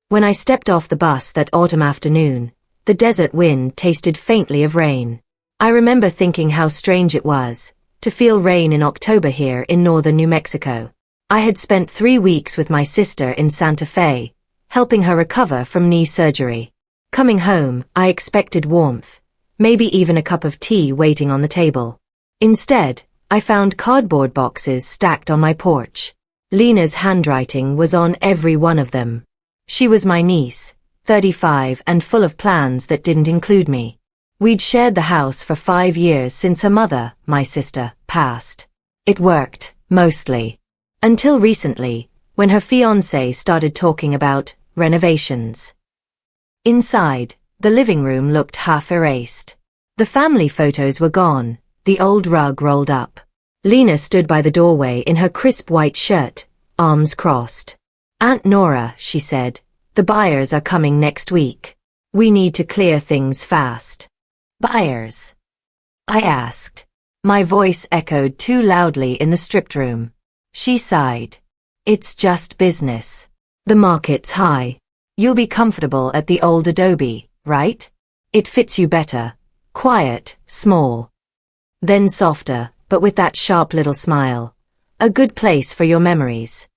When I stepped off the bus that autumn afternoon, the desert wind tasted faintly of rain. I remember thinking how strange it was to feel rain in October here in northern New Mexico. I had spent 3 weeks with my sister in Santa Fe, helping her recover from knee surgery. Coming home, I expected warmth, maybe even a cup of tea waiting on the table. Instead, I found cardboard boxes stacked on my porch. Lena's handwriting was on every one of them. She was my niece, 35 and full of plans that didn't include me. We'd shared the house for 5 years since her mother, my sister, passed. It worked, mostly. Until recently, when her fiancé started talking about renovations. Inside, the living room looked half erased. The family photos were gone, the old rug rolled up. Lena stood by the doorway in her crisp white shirt, arms crossed. "Aunt Nora," she said, "the buyers are coming next week. We need to clear things fast." "Buyers?" I asked. My voice echoed too loudly in the stripped room. She sighed. "It's just business. The market's high. You'll be comfortable at the old adobe, right? It fits you better. Quiet, small." Then softer, but with that sharp little smile. "A good place for your memories."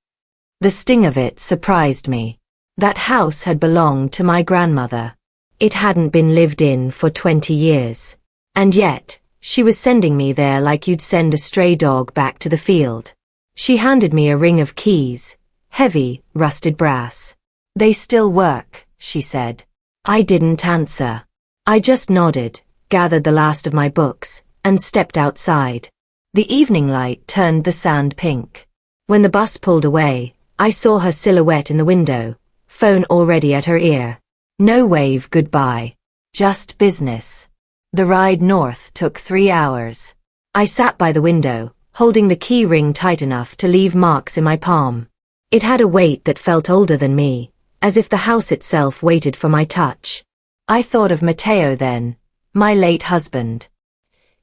The sting of it surprised me. That house had belonged to my grandmother. It hadn't been lived in for 20 years. And yet, she was sending me there like you'd send a stray dog back to the field. She handed me a ring of keys, heavy, rusted brass. "They still work," she said. I didn't answer. I just nodded, gathered the last of my books, and stepped outside. The evening light turned the sand pink. When the bus pulled away, I saw her silhouette in the window, phone already at her ear. No wave goodbye. Just business. The ride north took 3 hours. I sat by the window, holding the key ring tight enough to leave marks in my palm. It had a weight that felt older than me, as if the house itself waited for my touch. I thought of Mateo then, my late husband.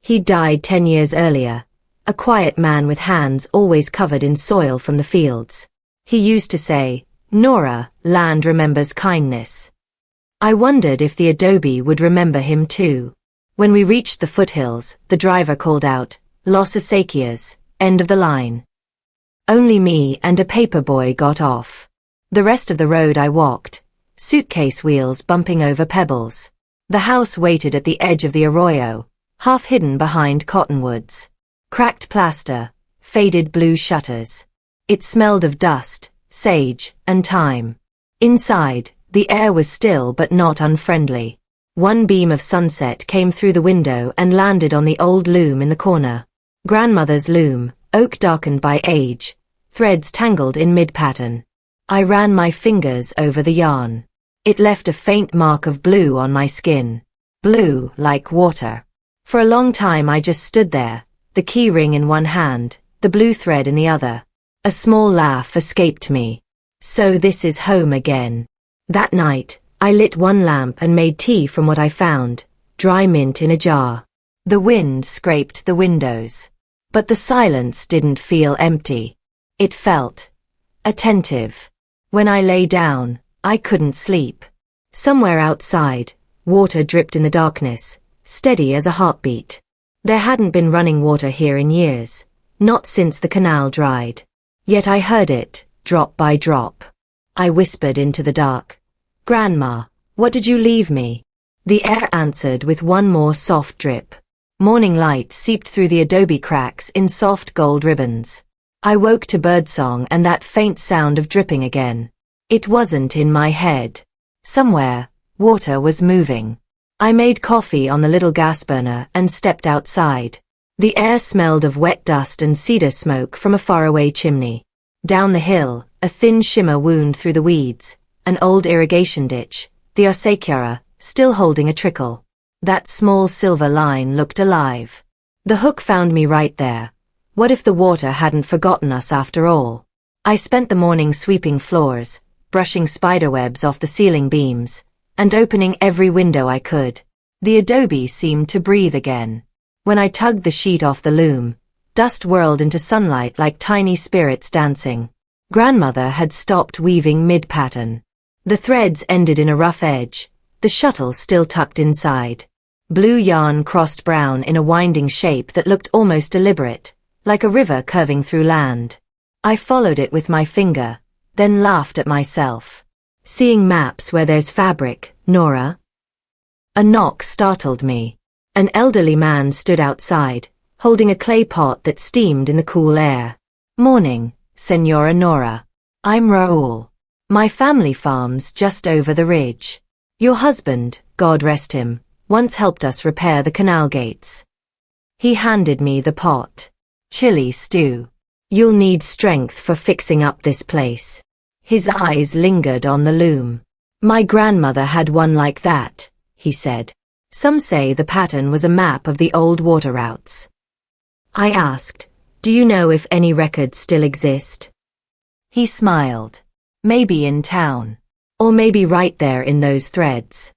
He died 10 years earlier, a quiet man with hands always covered in soil from the fields. He used to say, "Nora, land remembers kindness." I wondered if the adobe would remember him too. When we reached the foothills, the driver called out, "Los Acequias, end of the line." Only me and a paper boy got off. The rest of the road I walked, suitcase wheels bumping over pebbles. The house waited at the edge of the arroyo, half hidden behind cottonwoods. Cracked plaster, faded blue shutters. It smelled of dust, sage, and time. Inside, the air was still but not unfriendly. One beam of sunset came through the window and landed on the old loom in the corner. Grandmother's loom, oak darkened by age, threads tangled in mid-pattern. I ran my fingers over the yarn. It left a faint mark of blue on my skin. Blue like water. For a long time I just stood there, the key ring in one hand, the blue thread in the other. A small laugh escaped me. So this is home again. That night, I lit one lamp and made tea from what I found, dry mint in a jar. The wind scraped the windows. But the silence didn't feel empty. It felt attentive. When I lay down, I couldn't sleep. Somewhere outside, water dripped in the darkness, steady as a heartbeat. There hadn't been running water here in years, not since the canal dried. Yet I heard it, drop by drop. I whispered into the dark, "Grandma, what did you leave me?" The air answered with one more soft drip. Morning light seeped through the adobe cracks in soft gold ribbons. I woke to birdsong and that faint sound of dripping again. It wasn't in my head. Somewhere, water was moving. I made coffee on the little gas burner and stepped outside. The air smelled of wet dust and cedar smoke from a faraway chimney. Down the hill, a thin shimmer wound through the weeds, an old irrigation ditch, the acequia, still holding a trickle. That small silver line looked alive. The hook found me right there. What if the water hadn't forgotten us after all? I spent the morning sweeping floors, brushing spiderwebs off the ceiling beams, and opening every window I could. The adobe seemed to breathe again. When I tugged the sheet off the loom, dust whirled into sunlight like tiny spirits dancing. Grandmother had stopped weaving mid-pattern. The threads ended in a rough edge, the shuttle still tucked inside. Blue yarn crossed brown in a winding shape that looked almost deliberate, like a river curving through land. I followed it with my finger, then laughed at myself. Seeing maps where there's fabric, Nora? A knock startled me. An elderly man stood outside, holding a clay pot that steamed in the cool air. Morning, Senora Nora. I'm Raoul. My family farm's just over the ridge. Your husband, God rest him, once helped us repair the canal gates. He handed me the pot. Chili stew. You'll need strength for fixing up this place. His eyes lingered on the loom. My grandmother had one like that, he said. Some say the pattern was a map of the old water routes. I asked, do you know if any records still exist? He smiled. Maybe in town. Or maybe right there in those threads.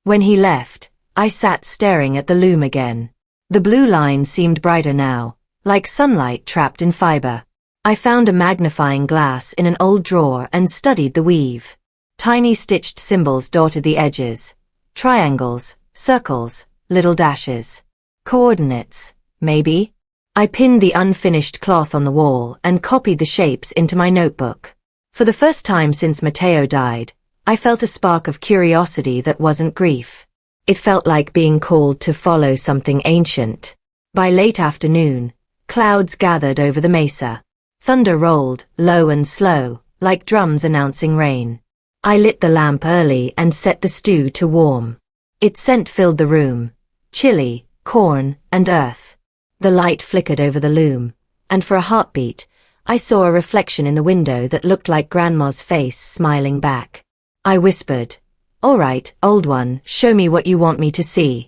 When he left, I sat staring at the loom again. The blue line seemed brighter now, like sunlight trapped in fiber. I found a magnifying glass in an old drawer and studied the weave. Tiny stitched symbols dotted the edges. Triangles, circles, little dashes. Coordinates, maybe? I pinned the unfinished cloth on the wall and copied the shapes into my notebook. For the first time since Matteo died, I felt a spark of curiosity that wasn't grief. It felt like being called to follow something ancient. By late afternoon, clouds gathered over the mesa. Thunder rolled, low and slow, like drums announcing rain. I lit the lamp early and set the stew to warm. Its scent filled the room. Chili, corn, and earth. The light flickered over the loom, and for a heartbeat, I saw a reflection in the window that looked like Grandma's face smiling back. I whispered, "All right, old one, show me what you want me to see."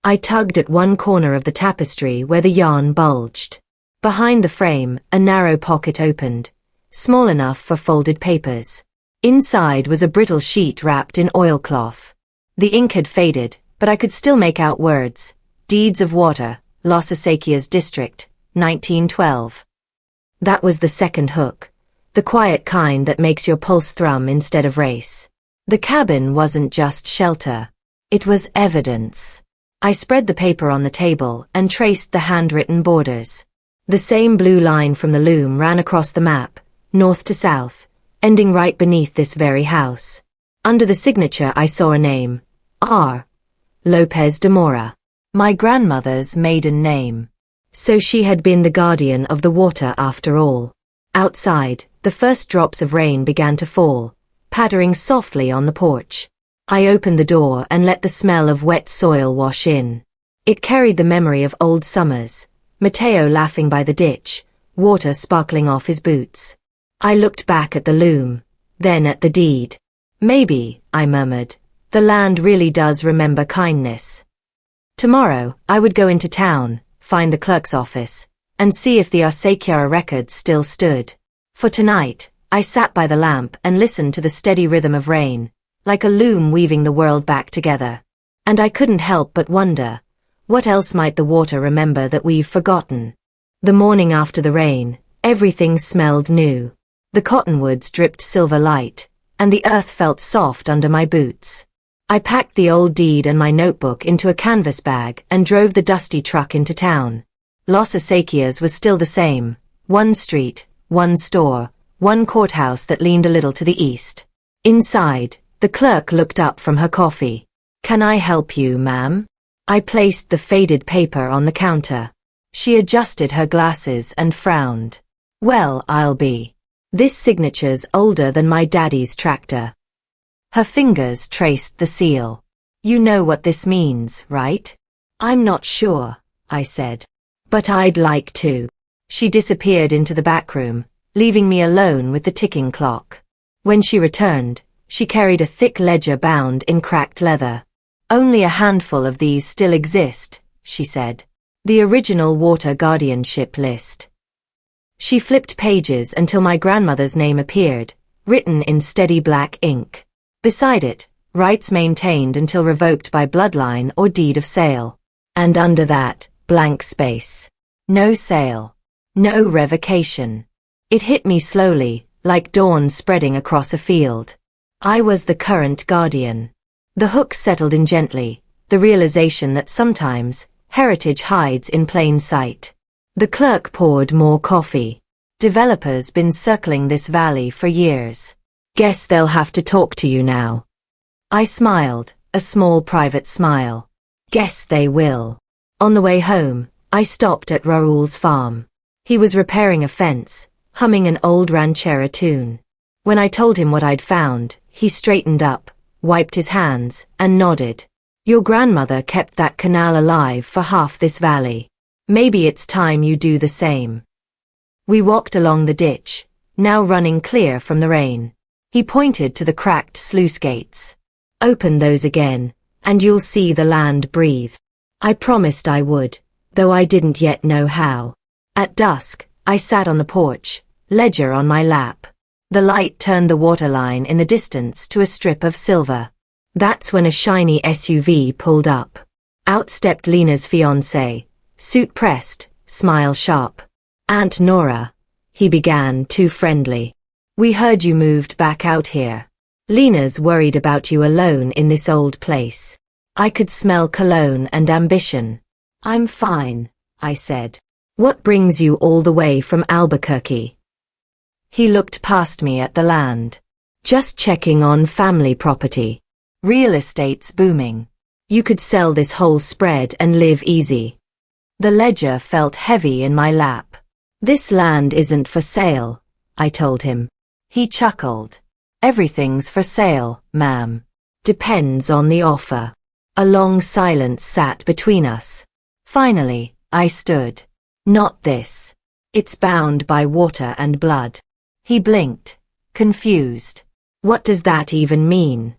I tugged at one corner of the tapestry where the yarn bulged. Behind the frame, a narrow pocket opened, small enough for folded papers. Inside was a brittle sheet wrapped in oilcloth. The ink had faded, but I could still make out words. Deeds of Water, Los Acequias District, 1912. That was the second hook, the quiet kind that makes your pulse thrum instead of race. The cabin wasn't just shelter. It was evidence. I spread the paper on the table and traced the handwritten borders. The same blue line from the loom ran across the map, north to south, ending right beneath this very house. Under the signature I saw a name, R. Lopez de Mora, my grandmother's maiden name. So she had been the guardian of the water after all. Outside, the first drops of rain began to fall, pattering softly on the porch. I opened the door and let the smell of wet soil wash in. It carried the memory of old summers, Matteo laughing by the ditch, water sparkling off his boots. I looked back at the loom, then at the deed. Maybe, I murmured, the land really does remember kindness. Tomorrow, I would go into town, find the clerk's office, and see if the Acequia records still stood. For tonight, I sat by the lamp and listened to the steady rhythm of rain, like a loom weaving the world back together. And I couldn't help but wonder, what else might the water remember that we've forgotten? The morning after the rain, everything smelled new. The cottonwoods dripped silver light, and the earth felt soft under my boots. I packed the old deed and my notebook into a canvas bag and drove the dusty truck into town. Los Acequias was still the same, one street, one store, one courthouse that leaned a little to the east. Inside, the clerk looked up from her coffee. "Can I help you, ma'am?" I placed the faded paper on the counter. She adjusted her glasses and frowned. "Well, I'll be. This signature's older than my daddy's tractor." Her fingers traced the seal. "You know what this means, right?" "I'm not sure," I said. "But I'd like to." She disappeared into the back room, leaving me alone with the ticking clock. When she returned, she carried a thick ledger bound in cracked leather. "Only a handful of these still exist," she said. "The original water guardianship list." She flipped pages until my grandmother's name appeared, written in steady black ink. Beside it, rights maintained until revoked by bloodline or deed of sale. And under that, blank space. No sale. No revocation. It hit me slowly, like dawn spreading across a field. I was the current guardian. The hook settled in gently, the realization that sometimes heritage hides in plain sight. The clerk poured more coffee. Developers been circling this valley for years. Guess they'll have to talk to you now. I smiled, a small private smile. Guess they will. On the way home, I stopped at Raoul's farm. He was repairing a fence, humming an old ranchera tune. When I told him what I'd found, he straightened up, wiped his hands, and nodded. Your grandmother kept that canal alive for half this valley. Maybe it's time you do the same. We walked along the ditch, now running clear from the rain. He pointed to the cracked sluice gates. Open those again, and you'll see the land breathe. I promised I would, though I didn't yet know how. At dusk, I sat on the porch, ledger on my lap. The light turned the waterline in the distance to a strip of silver. That's when a shiny SUV pulled up. Out stepped Lena's fiancé, suit pressed, smile sharp. Aunt Nora, he began, too friendly. We heard you moved back out here. Lena's worried about you alone in this old place. I could smell cologne and ambition. I'm fine, I said. What brings you all the way from Albuquerque? He looked past me at the land. Just checking on family property. Real estate's booming. You could sell this whole spread and live easy. The ledger felt heavy in my lap. This land isn't for sale, I told him. He chuckled. Everything's for sale, ma'am. Depends on the offer. A long silence sat between us. Finally, I stood. Not this. It's bound by water and blood. He blinked, confused. What does that even mean?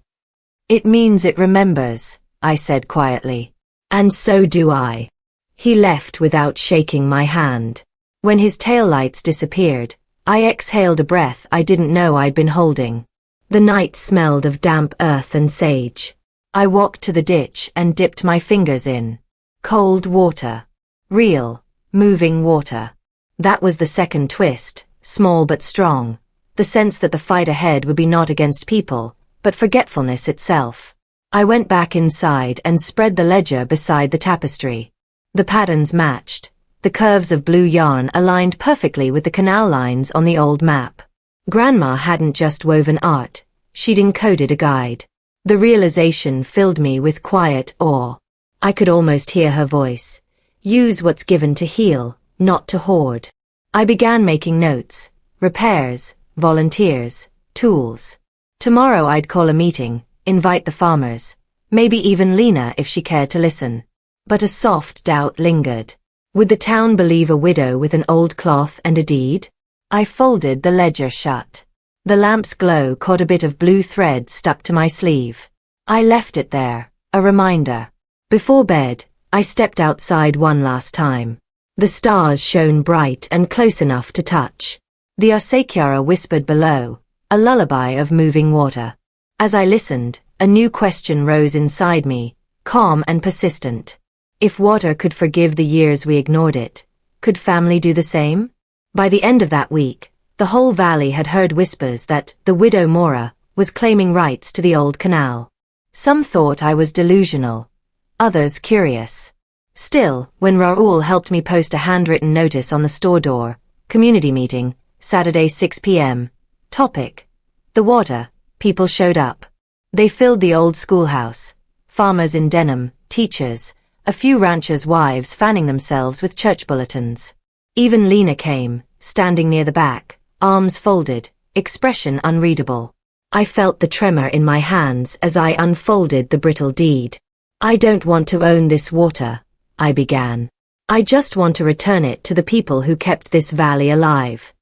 It means it remembers, I said quietly. And so do I. He left without shaking my hand. When his taillights disappeared, I exhaled a breath I didn't know I'd been holding. The night smelled of damp earth and sage. I walked to the ditch and dipped my fingers in. Cold water. Real, moving water. That was the second twist, small but strong. The sense that the fight ahead would be not against people, but forgetfulness itself. I went back inside and spread the ledger beside the tapestry. The patterns matched. The curves of blue yarn aligned perfectly with the canal lines on the old map. Grandma hadn't just woven art, she'd encoded a guide. The realization filled me with quiet awe. I could almost hear her voice. Use what's given to heal, not to hoard. I began making notes, repairs, volunteers, tools. Tomorrow I'd call a meeting, invite the farmers, maybe even Lena if she cared to listen. But a soft doubt lingered. Would the town believe a widow with an old cloth and a deed? I folded the ledger shut. The lamp's glow caught a bit of blue thread stuck to my sleeve. I left it there, a reminder. Before bed, I stepped outside one last time. The stars shone bright and close enough to touch. The acequiara whispered below, a lullaby of moving water. As I listened, a new question rose inside me, calm and persistent. If water could forgive the years we ignored it, could family do the same? By the end of that week, the whole valley had heard whispers that the widow Nora was claiming rights to the old canal. Some thought I was delusional, others curious. Still, when Raoul helped me post a handwritten notice on the store door, community meeting, Saturday 6 p.m., topic, the water, people showed up. They filled the old schoolhouse, farmers in denim, teachers, a few ranchers' wives fanning themselves with church bulletins. Even Lena came, standing near the back, arms folded, expression unreadable. I felt the tremor in my hands as I unfolded the brittle deed. I don't want to own this water, I began. I just want to return it to the people who kept this valley alive.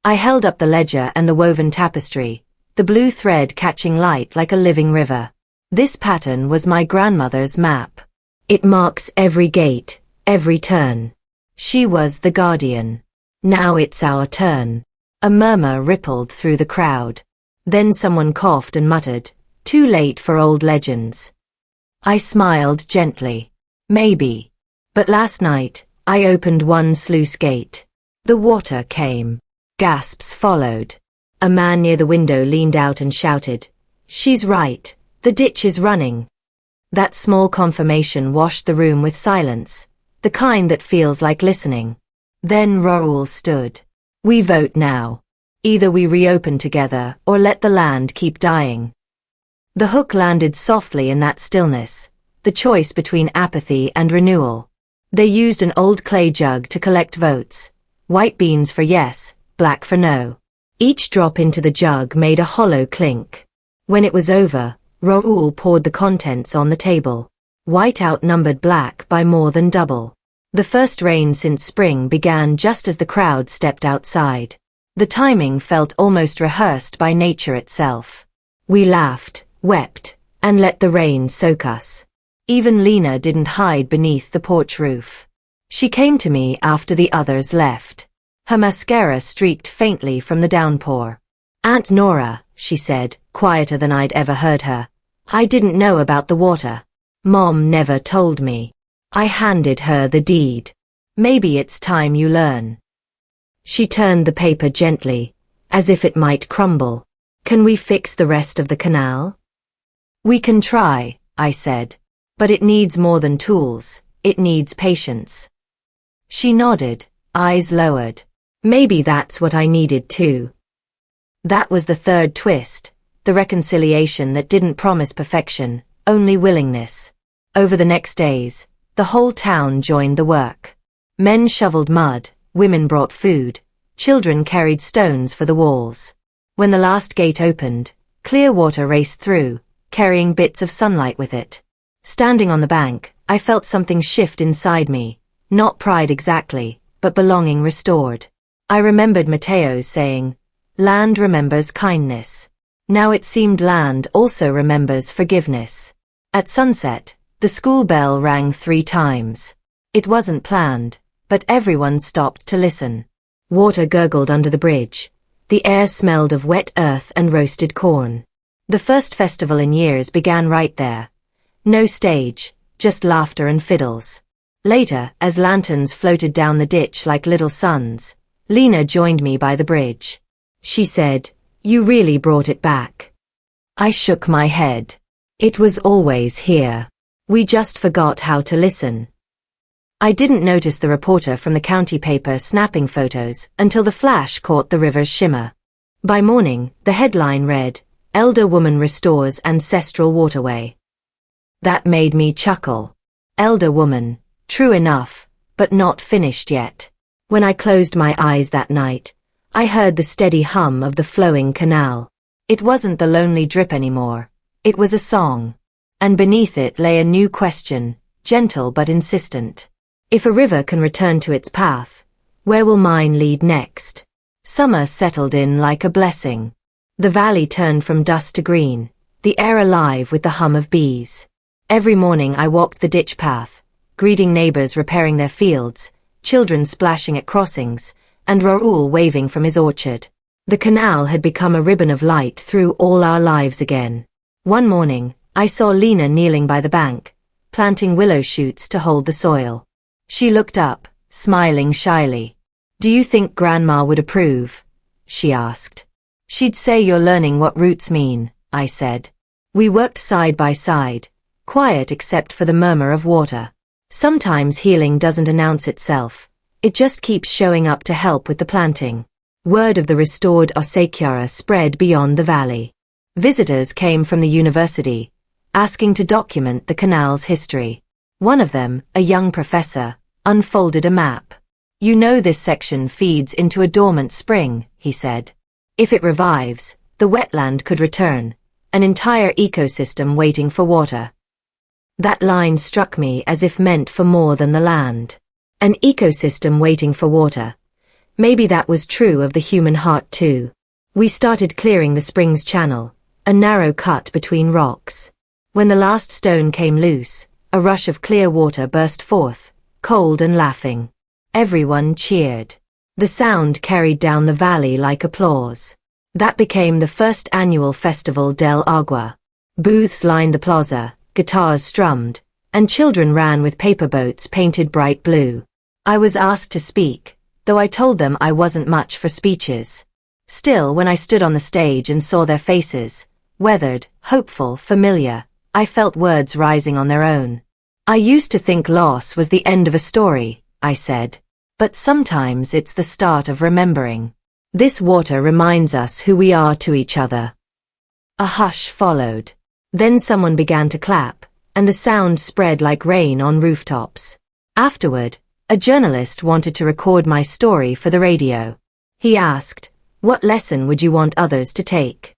I held up the ledger and the woven tapestry, the blue thread catching light like a living river. This pattern was my grandmother's map. It marks every gate, every turn. She was the guardian. Now it's our turn. A murmur rippled through the crowd. Then someone coughed and muttered, too late for old legends. I smiled gently. Maybe. But last night, I opened one sluice gate. The water came. Gasps followed. A man near the window leaned out and shouted, "She's right, the ditch is running." That small confirmation washed the room with silence, the kind that feels like listening. Then Raoul stood. "We vote now. Either we reopen together or let the land keep dying." The hook landed softly in that stillness, the choice between apathy and renewal. They used an old clay jug to collect votes, white beans for yes, black for no. Each drop into the jug made a hollow clink. When it was over, Raoul poured the contents on the table. White outnumbered black by more than double. The first rain since spring began just as the crowd stepped outside. The timing felt almost rehearsed by nature itself. We laughed, wept, and let the rain soak us. Even Lena didn't hide beneath the porch roof. She came to me after the others left. Her mascara streaked faintly from the downpour. "Aunt Nora," she said, quieter than I'd ever heard her. "I didn't know about the water. Mom never told me. I handed her the deed. Maybe it's time you learn." She turned the paper gently, as if it might crumble. "Can we fix the rest of the canal?" "We can try," I said. "But it needs more than tools, it needs patience." She nodded, eyes lowered. Maybe that's what I needed too. That was the third twist, the reconciliation that didn't promise perfection, only willingness. Over the next days, the whole town joined the work. Men shoveled mud, women brought food, children carried stones for the walls. When the last gate opened, clear water raced through, carrying bits of sunlight with it. Standing on the bank, I felt something shift inside me, not pride exactly, but belonging restored. I remembered Matteo's saying, "Land remembers kindness." Now it seemed land also remembers forgiveness. At sunset, the school bell rang 3 times. It wasn't planned, but everyone stopped to listen. Water gurgled under the bridge. The air smelled of wet earth and roasted corn. The first festival in years began right there. No stage, just laughter and fiddles. Later, as lanterns floated down the ditch like little suns, Lena joined me by the bridge. She said, "You really brought it back." I shook my head. It was always here. We just forgot how to listen. I didn't notice the reporter from the county paper snapping photos until the flash caught the river's shimmer. By morning, the headline read, "Elder Woman Restores Ancestral Waterway." That made me chuckle. Elder woman, true enough, but not finished yet. When I closed my eyes that night, I heard the steady hum of the flowing canal. It wasn't the lonely drip anymore. It was a song. And beneath it lay a new question, gentle but insistent. If a river can return to its path, where will mine lead next? Summer settled in like a blessing. The valley turned from dust to green, the air alive with the hum of bees. Every morning I walked the ditch path, greeting neighbors repairing their fields, children splashing at crossings, and Raoul waving from his orchard. The canal had become a ribbon of light through all our lives again. One morning, I saw Lena kneeling by the bank, planting willow shoots to hold the soil. She looked up, smiling shyly. "Do you think Grandma would approve?" she asked. "She'd say you're learning what roots mean," I said. We worked side by side, quiet except for the murmur of water. Sometimes healing doesn't announce itself. It just keeps showing up to help with the planting. Word of the restored Osekiara spread beyond the valley. Visitors came from the university, asking to document the canal's history. One of them, a young professor, unfolded a map. "You know this section feeds into a dormant spring," he said. "If it revives, the wetland could return, an entire ecosystem waiting for water." That line struck me as if meant for more than the land. An ecosystem waiting for water. Maybe that was true of the human heart too. We started clearing the spring's channel, a narrow cut between rocks. When the last stone came loose, a rush of clear water burst forth, cold and laughing. Everyone cheered. The sound carried down the valley like applause. That became the first annual Festival del Agua. Booths lined the plaza, guitars strummed, and children ran with paper boats painted bright blue. I was asked to speak, though I told them I wasn't much for speeches. Still, when I stood on the stage and saw their faces, weathered, hopeful, familiar, I felt words rising on their own. I used to think loss was the end of a story, I said. But sometimes it's the start of remembering. This water reminds us who we are to each other. A hush followed. Then someone began to clap, and the sound spread like rain on rooftops. Afterward, a journalist wanted to record my story for the radio. He asked, "What lesson would you want others to take?"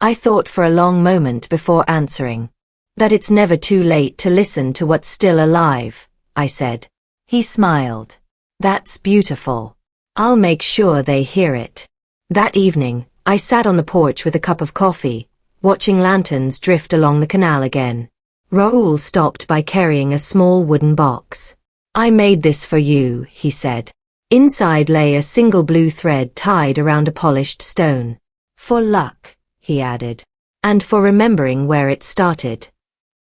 I thought for a long moment before answering. That it's never too late to listen to what's still alive, I said. He smiled. That's beautiful. I'll make sure they hear it. That evening, I sat on the porch with a cup of coffee, watching lanterns drift along the canal again. Raoul stopped by carrying a small wooden box. "I made this for you," he said. Inside lay a single blue thread tied around a polished stone. "For luck," he added. "And for remembering where it started."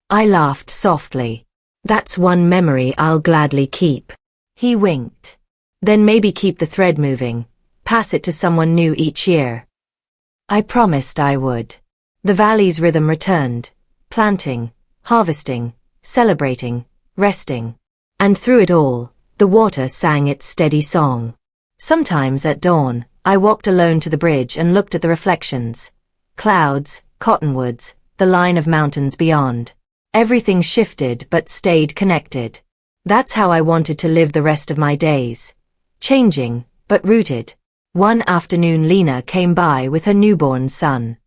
I laughed softly. "That's one memory I'll gladly keep." He winked. "Then maybe keep the thread moving. Pass it to someone new each year." I promised I would. The valley's rhythm returned, planting, harvesting, celebrating, resting. And through it all, the water sang its steady song. Sometimes at dawn, I walked alone to the bridge and looked at the reflections. Clouds, cottonwoods, the line of mountains beyond. Everything shifted but stayed connected. That's how I wanted to live the rest of my days. Changing, but rooted. One afternoon Lena came by with her newborn son.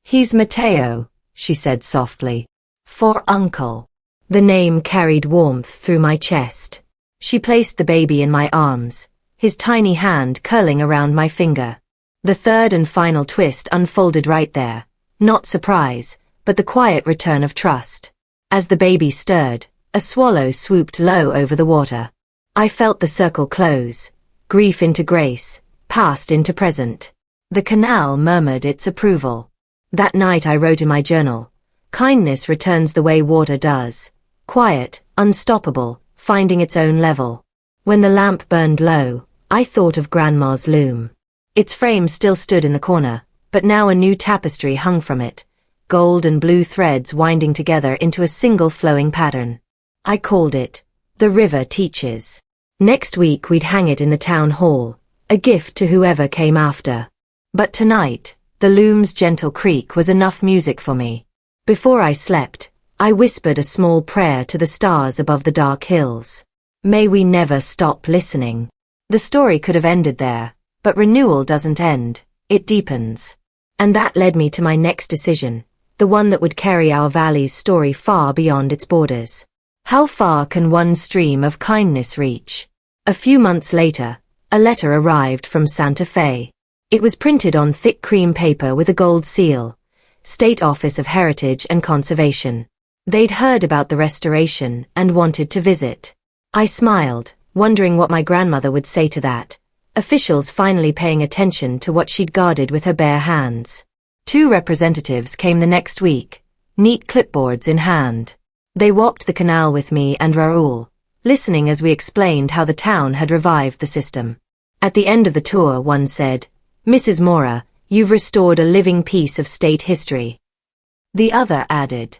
"He's Matteo," she said softly. "For Uncle." The name carried warmth through my chest. She placed the baby in my arms, his tiny hand curling around my finger. The third and final twist unfolded right there. Not surprise, but the quiet return of trust. As the baby stirred, a swallow swooped low over the water. I felt the circle close, grief into grace, past into present. The canal murmured its approval. That night I wrote in my journal, "Kindness returns the way water does. Quiet, unstoppable, finding its own level." When the lamp burned low, I thought of Grandma's loom. Its frame still stood in the corner, but now a new tapestry hung from it, gold and blue threads winding together into a single flowing pattern. I called it, "The River Teaches." Next week we'd hang it in the town hall, a gift to whoever came after. But tonight, the loom's gentle creak was enough music for me. Before I slept, I whispered a small prayer to the stars above the dark hills. May we never stop listening. The story could have ended there, but renewal doesn't end, it deepens. And that led me to my next decision, the one that would carry our valley's story far beyond its borders. How far can one stream of kindness reach? A few months later, a letter arrived from Santa Fe. It was printed on thick cream paper with a gold seal, State Office of Heritage and Conservation. They'd heard about the restoration and wanted to visit. I smiled, wondering what my grandmother would say to that. Officials finally paying attention to what she'd guarded with her bare hands. 2 representatives came the next week, neat clipboards in hand. They walked the canal with me and Raoul, listening as we explained how the town had revived the system. At the end of the tour, one said, "Mrs. Nora, you've restored a living piece of state history." The other added,